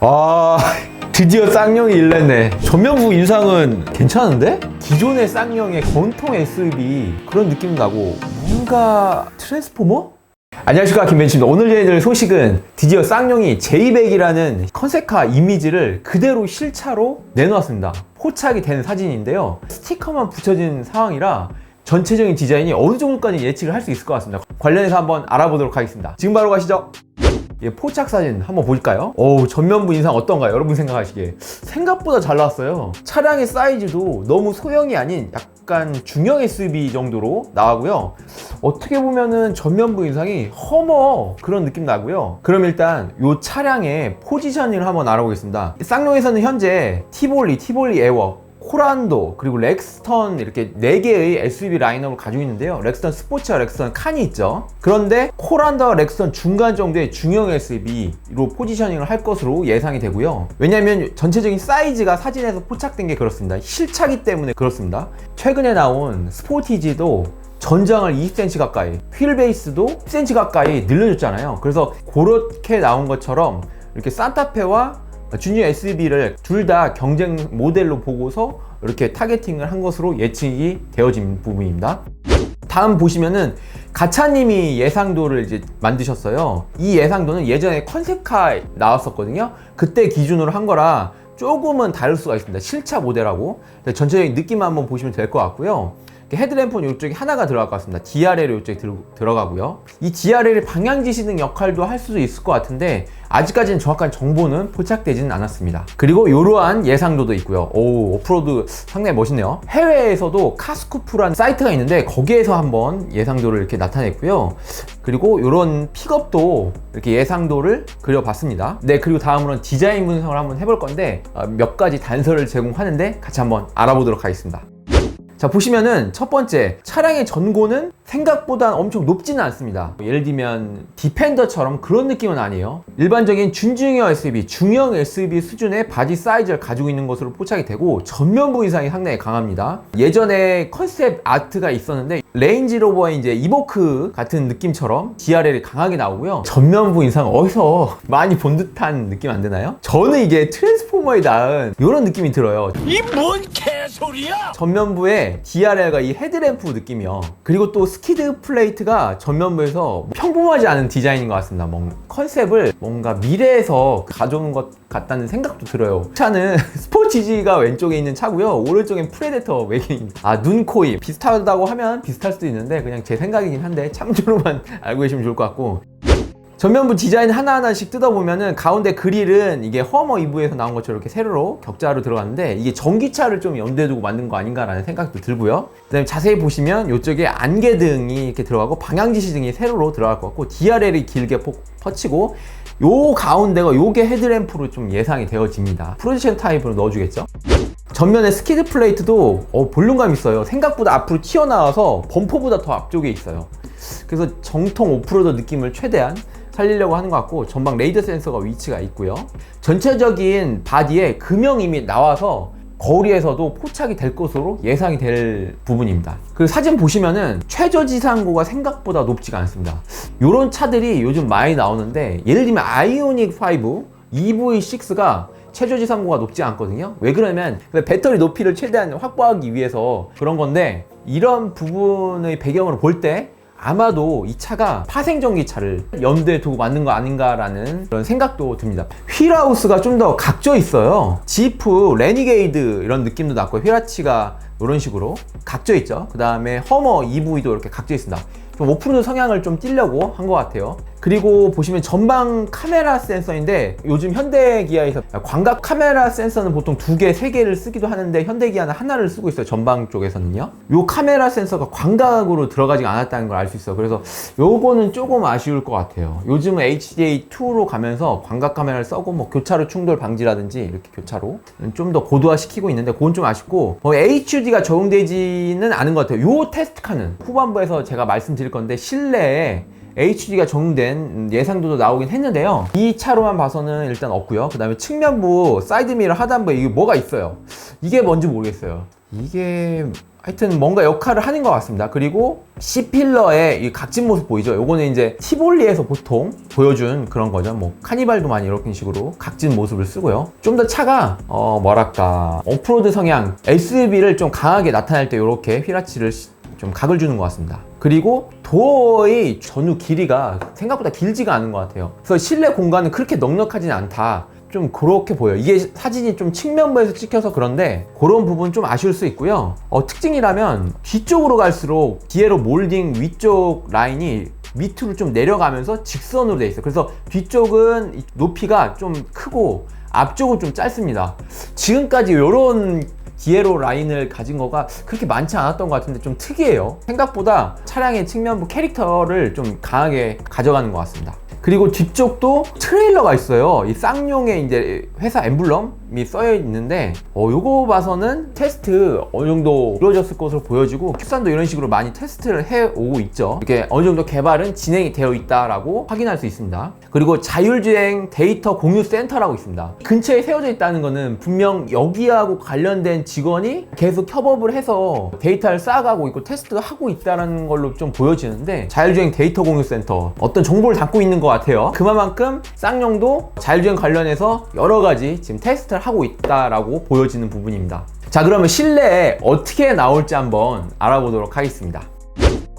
아, 드디어 쌍용이 일냈네. 전면부 인상은 괜찮은데? 기존의 쌍용의 건통 SUV 그런 느낌 나고 뭔가 트랜스포머? 안녕하십니까, 김벤치입니다. 오늘 저희들 소식은 드디어 쌍용이 J100이라는 컨셉카 이미지를 그대로 실차로 내놓았습니다. 포착이 된 사진인데요, 스티커만 붙여진 상황이라 전체적인 디자인이 어느 정도까지 예측을 할 수 있을 것 같습니다. 관련해서 한번 알아보도록 하겠습니다. 지금 바로 가시죠. 포착 사진 한번 볼까요? 전면부 인상 어떤가요? 여러분 생각하시기에 생각보다 잘 나왔어요. 차량의 사이즈도 너무 소형이 아닌 약간 중형 SUV 정도로 나오고요. 어떻게 보면은 전면부 인상이 허머 그런 느낌 나고요. 그럼 일단 이 차량의 포지셔닝을 한번 알아보겠습니다. 쌍용에서는 현재 티볼리 에워, 코란도, 그리고 렉스턴 이렇게 4개의 SUV 라인업을 가지고 있는데요. 렉스턴 스포츠와 렉스턴 칸이 있죠. 그런데 코란도와 렉스턴 중간 정도의 중형 SUV로 포지셔닝을 할 것으로 예상이 되고요. 왜냐하면 전체적인 사이즈가 사진에서 포착된 게 그렇습니다. 실차기 때문에 그렇습니다. 최근에 나온 스포티지도 전장을 20cm 가까이, 휠 베이스도 10cm 가까이 늘려줬잖아요. 그래서 그렇게 나온 것처럼 이렇게 산타페와 주니어 SUV를 둘 다 경쟁 모델로 보고서 이렇게 타겟팅을 한 것으로 예측이 되어진 부분입니다. 다음 보시면은 가차님이 예상도를 이제 만드셨어요. 이 예상도는 예전에 컨셉카 나왔었거든요. 그때 기준으로 한 거라 조금은 다를 수가 있습니다. 실차 모델하고. 전체적인 느낌만 한번 보시면 될 것 같고요. 헤드램프는 이쪽에 하나가 들어갈 것 같습니다. DRL이 이쪽에 들어가고요. 이 DRL이 방향지시등 역할도 할 수도 있을 것 같은데 아직까지는 정확한 정보는 포착되지는 않았습니다. 그리고 이러한 예상도도 있고요. 오프로드 상당히 멋있네요. 해외에서도 카스쿠프라는 사이트가 있는데 거기에서 한번 예상도를 이렇게 나타냈고요. 그리고 이런 픽업도 이렇게 예상도를 그려봤습니다. 네, 그리고 다음으로는 디자인 분석을 한번 해볼 건데 몇 가지 단서를 제공하는데 같이 한번 알아보도록 하겠습니다. 자, 보시면은 첫 번째, 차량의 전고는 생각보다 엄청 높지는 않습니다. 예를 들면 디펜더처럼 그런 느낌은 아니에요. 일반적인 준중형 SUV, 중형 SUV 수준의 바디 사이즈를 가지고 있는 것으로 포착이 되고 전면부 인상이 상당히 강합니다. 예전에 컨셉 아트가 있었는데 레인지로버의 이제 이보크 같은 느낌처럼 DRL이 강하게 나오고요. 전면부 인상 어디서 많이 본 듯한 느낌 안 드나요? 저는 이게 트랜스포머에 낳은 이런 느낌이 들어요. 이 뭔 개소리야! 전면부에 DRL과 이 헤드램프 느낌이요. 그리고 또 스키드 플레이트가 전면부에서 평범하지 않은 디자인인 것 같습니다. 컨셉을 뭔가 미래에서 가져온 것 같다는 생각도 들어요. 차는 스포티지가 왼쪽에 있는 차고요. 오른쪽엔 프레데터 외계인. 눈, 코, 입 비슷하다고 하면 비슷할 수도 있는데 그냥 제 생각이긴 한데 참조로만 알고 계시면 좋을 것 같고, 전면부 디자인 하나하나씩 뜯어보면은 가운데 그릴은 이게 허머 EV에서 나온 것처럼 이렇게 세로로 격자로 들어갔는데 이게 전기차를 좀 염두에 두고 만든 거 아닌가라는 생각도 들고요. 그 다음에 자세히 보시면 이쪽에 안개등이 이렇게 들어가고 방향지시등이 세로로 들어갈 것 같고 DRL이 길게 뻗치고 요 가운데가 요게 헤드램프로 좀 예상이 되어집니다. 프로젝션 타입으로 넣어주겠죠. 전면에 스키드 플레이트도 볼륨감 있어요. 생각보다 앞으로 튀어나와서 범퍼보다 더 앞쪽에 있어요. 그래서 정통 오프로드 느낌을 최대한 살리려고 하는 것 같고, 전방 레이더 센서가 위치가 있고요. 전체적인 바디에 금형이 이미 나와서 거리에서도 포착이 될 것으로 예상이 될 부분입니다. 그리고 사진 보시면은 최저지상고가 생각보다 높지가 않습니다. 이런 차들이 요즘 많이 나오는데 예를 들면 아이오닉 5 EV6가 최저지상고가 높지 않거든요. 왜 그러면 배터리 높이를 최대한 확보하기 위해서 그런 건데, 이런 부분의 배경으로 볼 때 아마도 이 차가 파생전기차를 염두에 두고 만든 거 아닌가라는 그런 생각도 듭니다. 휠하우스가 좀 더 각져 있어요. 지프, 레니게이드 이런 느낌도 났고, 휠하치가 이런 식으로 각져 있죠. 그 다음에 허머 EV도 이렇게 각져 있습니다. 좀 오프로드 성향을 좀 띠려고 한 것 같아요. 그리고 보시면 전방 카메라 센서인데 요즘 현대 기아에서 광각 카메라 센서는 보통 2개, 3개를 쓰기도 하는데 현대 기아는 하나를 쓰고 있어요. 전방 쪽에서는요. 요 카메라 센서가 광각으로 들어가지 않았다는 걸 알 수 있어요. 그래서 요거는 조금 아쉬울 것 같아요. 요즘은 HDA2로 가면서 광각 카메라를 써고 교차로 충돌 방지라든지 이렇게 교차로 좀 더 고도화 시키고 있는데 그건 좀 아쉽고, HUD가 적용되지는 않은 것 같아요. 요 테스트카는 후반부에서 제가 말씀드릴 건데 실내에 HUD가 적용된 예상도도 나오긴 했는데요. 이 차로만 봐서는 일단 없고요. 그 다음에 측면부, 사이드미러, 하단부에 이게 뭐가 있어요. 이게 뭔지 모르겠어요. 이게 하여튼 뭔가 역할을 하는 것 같습니다. 그리고 C필러의 이 각진 모습 보이죠? 요거는 이제 티볼리에서 보통 보여준 그런 거죠. 뭐 카니발도 많이 이런 식으로 각진 모습을 쓰고요. 좀 더 차가 뭐랄까 오프로드 성향 SUV를 좀 강하게 나타낼 때 이렇게 휠아치를 좀 각을 주는 것 같습니다. 그리고 도어의 전후 길이가 생각보다 길지가 않은 것 같아요. 그래서 실내 공간은 그렇게 넉넉하지는 않다. 좀 그렇게 보여요. 이게 사진이 좀 측면부에서 찍혀서 그런데 그런 부분 좀 아쉬울 수 있고요. 특징이라면 뒤쪽으로 갈수록 뒤에로 몰딩 위쪽 라인이 밑으로 좀 내려가면서 직선으로 돼 있어요. 그래서 뒤쪽은 높이가 좀 크고 앞쪽은 좀 짧습니다. 지금까지 이런 디에로 라인을 가진 거가 그렇게 많지 않았던 것 같은데 좀 특이해요. 생각보다 차량의 측면부 캐릭터를 좀 강하게 가져가는 것 같습니다. 그리고 뒤쪽도 트레일러가 있어요. 이 쌍용의 이제 회사 엠블럼이 써여 있는데 요거 봐서는 테스트 어느 정도 이루어졌을 것으로 보여지고 큐산도 이런 식으로 많이 테스트를 해오고 있죠. 이렇게 어느 정도 개발은 진행이 되어 있다라고 확인할 수 있습니다. 그리고 자율주행 데이터 공유 센터라고 있습니다. 근처에 세워져 있다는 거는 분명 여기하고 관련된 직원이 계속 협업을 해서 데이터를 쌓아가고 있고 테스트하고 있다는 걸로 좀 보여지는데, 자율주행 데이터 공유 센터 어떤 정보를 담고 있는 것 같아요. 그만큼 쌍용도 자율주행 관련해서 여러 가지 지금 테스트를 하고 있다라고 보여지는 부분입니다. 자, 그러면 실내에 어떻게 나올지 한번 알아보도록 하겠습니다.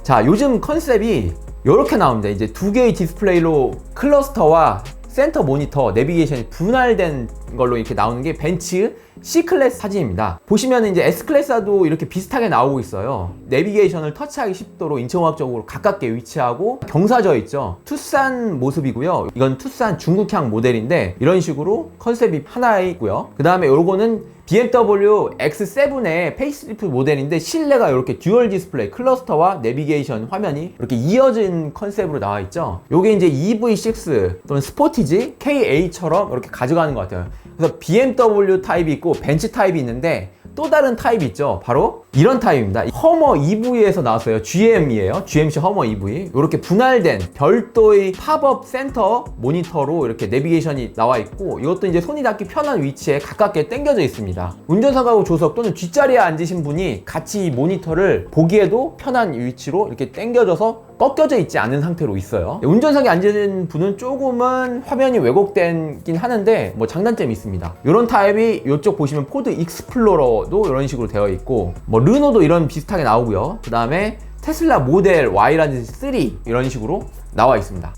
자, 요즘 컨셉이 이렇게 나옵니다. 이제 두 개의 디스플레이로 클러스터와 센터 모니터, 내비게이션이 분할된 걸로 이렇게 나오는 게 벤츠 C클래스 사진입니다. 보시면 이제 S클래스도 이렇게 비슷하게 나오고 있어요. 내비게이션을 터치하기 쉽도록 인체공학적으로 가깝게 위치하고 경사져 있죠. 투싼 모습이고요. 이건 투싼 중국향 모델인데 이런 식으로 컨셉이 하나 있고요. 그 다음에 요거는 BMW X7의 페이스리프트 모델인데 실내가 이렇게 듀얼 디스플레이 클러스터와 내비게이션 화면이 이렇게 이어진 컨셉으로 나와 있죠. 요게 이제 EV6 또는 스포티지 KA처럼 이렇게 가져가는 것 같아요. 그래서 BMW 타입이 있고 벤츠 타입이 있는데 또 다른 타입이 있죠. 바로 이런 타입입니다. 허머 EV에서 나왔어요. GM이에요. GMC 허머 EV. 이렇게 분할된 별도의 팝업 센터 모니터로 이렇게 내비게이션이 나와 있고, 이것도 이제 손이 닿기 편한 위치에 가깝게 당겨져 있습니다. 운전석하고 조석 또는 뒷자리에 앉으신 분이 같이 이 모니터를 보기에도 편한 위치로 이렇게 당겨져서 꺾여져 있지 않은 상태로 있어요. 운전석에 앉은 분은 조금은 화면이 왜곡되긴 하는데 뭐 장단점이 있습니다. 이런 타입이 이쪽 보시면 포드 익스플로러도 이런 식으로 되어 있고, 뭐 르노도 이런 비슷하게 나오고요. 그 다음에 테슬라 모델 Y라든지 3 이런 식으로 나와 있습니다.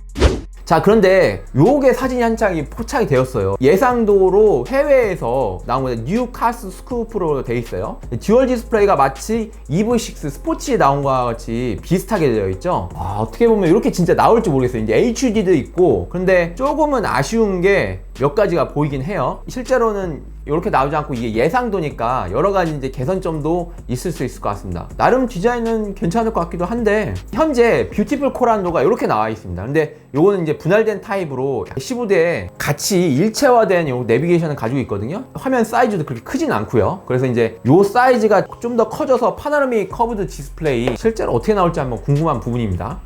자, 그런데 요게 사진이 한 장이 포착이 되었어요. 예상도로 해외에서 나온 건데 뉴카스 스쿠프로 되어 있어요. 듀얼 디스플레이가 마치 EV6 스포츠에 나온 것과 같이 비슷하게 되어 있죠. 어떻게 보면 이렇게 진짜 나올지 모르겠어요. 이제 HUD도 있고, 그런데 조금은 아쉬운 게 몇 가지가 보이긴 해요. 실제로는 이렇게 나오지 않고 이게 예상도니까 여러 가지 이제 개선점도 있을 수 있을 것 같습니다. 나름 디자인은 괜찮을 것 같기도 한데, 현재 뷰티풀 코란도가 이렇게 나와 있습니다. 근데 요거는 이제 분할된 타입으로 15대에 같이 일체화된 요 내비게이션을 가지고 있거든요. 화면 사이즈도 그렇게 크진 않고요. 그래서 이제 요 사이즈가 좀 더 커져서 파노라믹 커브드 디스플레이 실제로 어떻게 나올지 한번 궁금한 부분입니다.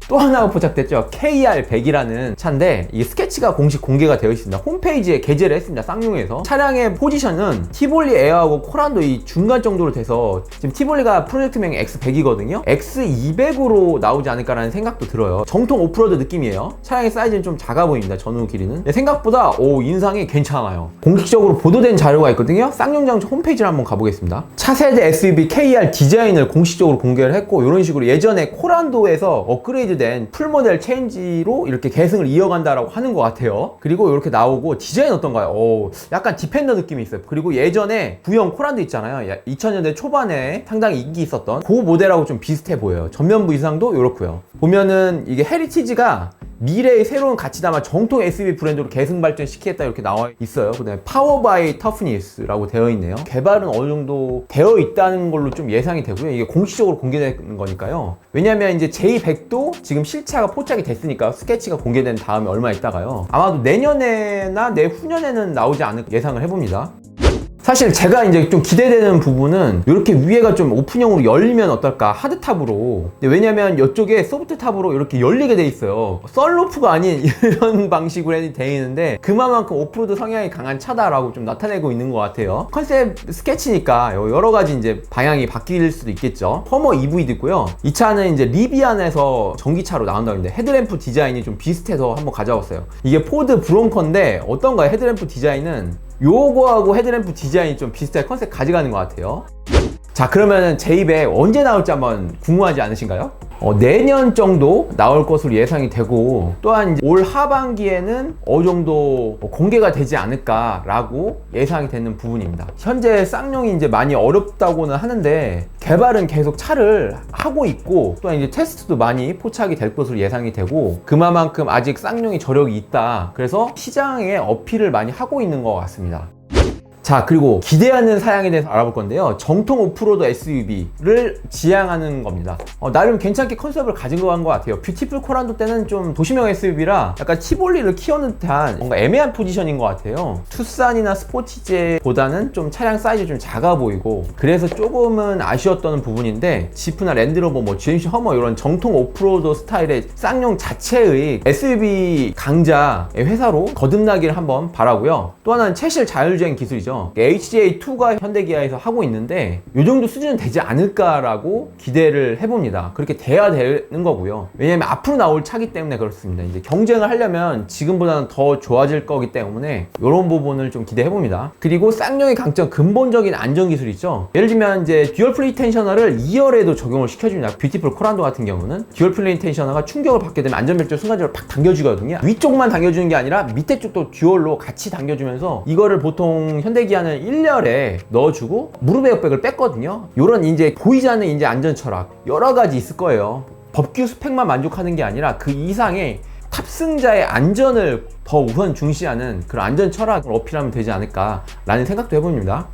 또 하나가 포착됐죠. KR100이라는 차인데 이게 스케치가 공식 공개가 되어 있습니다. 홈페이지에 게재를 했습니다. 쌍용에서. 차량의 포지션은 티볼리 에어하고 코란도 이 중간 정도로 돼서 지금 티볼리가 프로젝트명이 X100이거든요. X200으로 나오지 않을까라는 생각도 들어요. 정통 오프로드 느낌이에요. 차량의 사이즈는 좀 작아 보입니다. 전후 길이는. 생각보다 인상이 괜찮아요. 공식적으로 보도된 자료가 있거든요. 쌍용자동차 홈페이지를 한번 가보겠습니다. 차세대 SUV KR 디자인을 공식적으로 공개를 했고, 이런 식으로 예전에 코란도에서 업그레이드 된 풀모델 체인지로 이렇게 계승을 이어간다라고 하는 것 같아요. 그리고 이렇게 나오고 디자인 어떤가요? 약간 디펜더 느낌이 있어요. 그리고 예전에 구형 코란도 있잖아요. 2000년대 초반에 상당히 인기 있었던 그 모델하고 좀 비슷해 보여요. 전면부 이상도 이렇고요. 보면은 이게 헤리티지가 미래의 새로운 가치 담아 정통 SUV 브랜드로 계승 발전시키겠다 이렇게 나와 있어요. 그 다음에 파워 바이 터프니스라고 되어 있네요. 개발은 어느 정도 되어 있다는 걸로 좀 예상이 되고요. 이게 공식적으로 공개되는 거니까요. 왜냐면 이제 J100도 지금 실차가 포착이 됐으니까 스케치가 공개된 다음에 얼마 있다가요. 아마도 내년에나 내후년에는 나오지 않을 예상을 해봅니다. 사실 제가 이제 좀 기대되는 부분은 이렇게 위에가 좀 오픈형으로 열리면 어떨까, 하드탑으로. 왜냐면 이쪽에 소프트탑으로 이렇게 열리게 돼 있어요. 썰루프가 아닌 이런 방식으로 돼 있는데 그만큼 오프로드 성향이 강한 차다라고 좀 나타내고 있는 것 같아요. 컨셉 스케치니까 여러 가지 이제 방향이 바뀔 수도 있겠죠. 허머 EV도 있고요. 이 차는 이제 리비안에서 전기차로 나온다고 했는데 헤드램프 디자인이 좀 비슷해서 한번 가져왔어요. 이게 포드 브롱커인데 어떤가요? 헤드램프 디자인은 요거하고 헤드램프 디자인이 좀 비슷하게 컨셉 가져가는 것 같아요. 자, 그러면은 제이백 언제 나올지 한번 궁금하지 않으신가요? 내년 정도 나올 것으로 예상이 되고, 또한 이제 올 하반기에는 어느 정도 공개가 되지 않을까라고 예상이 되는 부분입니다. 현재 쌍용이 이제 많이 어렵다고는 하는데 개발은 계속 차를 하고 있고, 또한 이제 테스트도 많이 포착이 될 것으로 예상이 되고, 그만큼 아직 쌍용이 저력이 있다. 그래서 시장에 어필을 많이 하고 있는 것 같습니다. 자, 그리고 기대하는 사양에 대해서 알아볼 건데요. 정통 오프로드 SUV를 지향하는 겁니다. 나름 괜찮게 컨셉을 가진 것 같아요. 뷰티풀 코란도 때는 좀 도시명 SUV라 약간 치볼리를 키워는 듯한 뭔가 애매한 포지션인 것 같아요. 투싼이나 스포티제보다는 좀 차량 사이즈 좀 작아 보이고, 그래서 조금은 아쉬웠던 부분인데 지프나 랜드로버, GMC 허머 이런 정통 오프로드 스타일의 쌍용 자체의 SUV 강자의 회사로 거듭나기를 한번 바라고요. 또 하나는 체실 자율주행 기술이죠. HJ2가 현대기아에서 하고 있는데 이 정도 수준은 되지 않을까라고 기대를 해봅니다. 그렇게 돼야 되는 거고요. 왜냐면 앞으로 나올 차기 때문에 그렇습니다. 이제 경쟁을 하려면 지금보다는 더 좋아질 거기 때문에 이런 부분을 좀 기대해 봅니다. 그리고 쌍용의 강점, 근본적인 안전 기술이 있죠. 예를 들면 이제 듀얼 플레이 텐셔너를 2열에도 적용을 시켜줍니다. 뷰티풀 코란도 같은 경우는 듀얼 플레이 텐셔너가 충격을 받게 되면 안전벨트를 순간적으로 팍 당겨주거든요. 위쪽만 당겨주는 게 아니라 밑에 쪽도 듀얼로 같이 당겨주면서, 이거를 보통 현대기아는 1열에 넣어주고 무릎 에어백을 뺐거든요. 요런 이제 보이지 않는 이제 안전 철학 여러 가지 있을 거예요. 법규 스펙만 만족하는 게 아니라 그 이상의 탑승자의 안전을 더 우선 중시하는 그런 안전 철학을 어필하면 되지 않을까라는 생각도 해봅니다.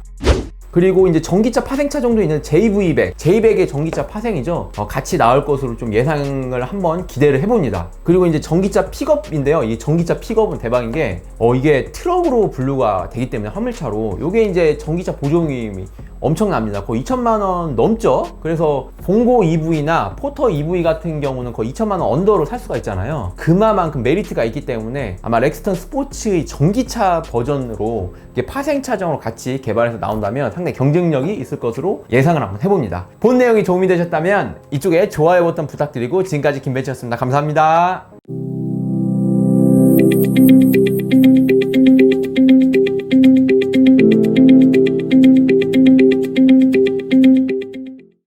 그리고 이제 전기차 파생차 정도 있는 JV100, J100의 전기차 파생이죠. 같이 나올 것으로 좀 예상을 한번 기대를 해봅니다. 그리고 이제 전기차 픽업인데요. 이 전기차 픽업은 대박인 게 이게 트럭으로 분류가 되기 때문에 화물차로, 요게 이제 전기차 보조금이 엄청납니다. 거의 2천만 원 넘죠. 그래서 봉고 EV나 포터 EV 같은 경우는 거의 2천만 원 언더로 살 수가 있잖아요. 그만큼 메리트가 있기 때문에 아마 렉스턴 스포츠의 전기차 버전으로 이게 파생차종으로 같이 개발해서 나온다면 상당히 경쟁력이 있을 것으로 예상을 한번 해봅니다. 본 내용이 도움이 되셨다면 이쪽에 좋아요 버튼 부탁드리고, 지금까지 김벤치였습니다. 감사합니다.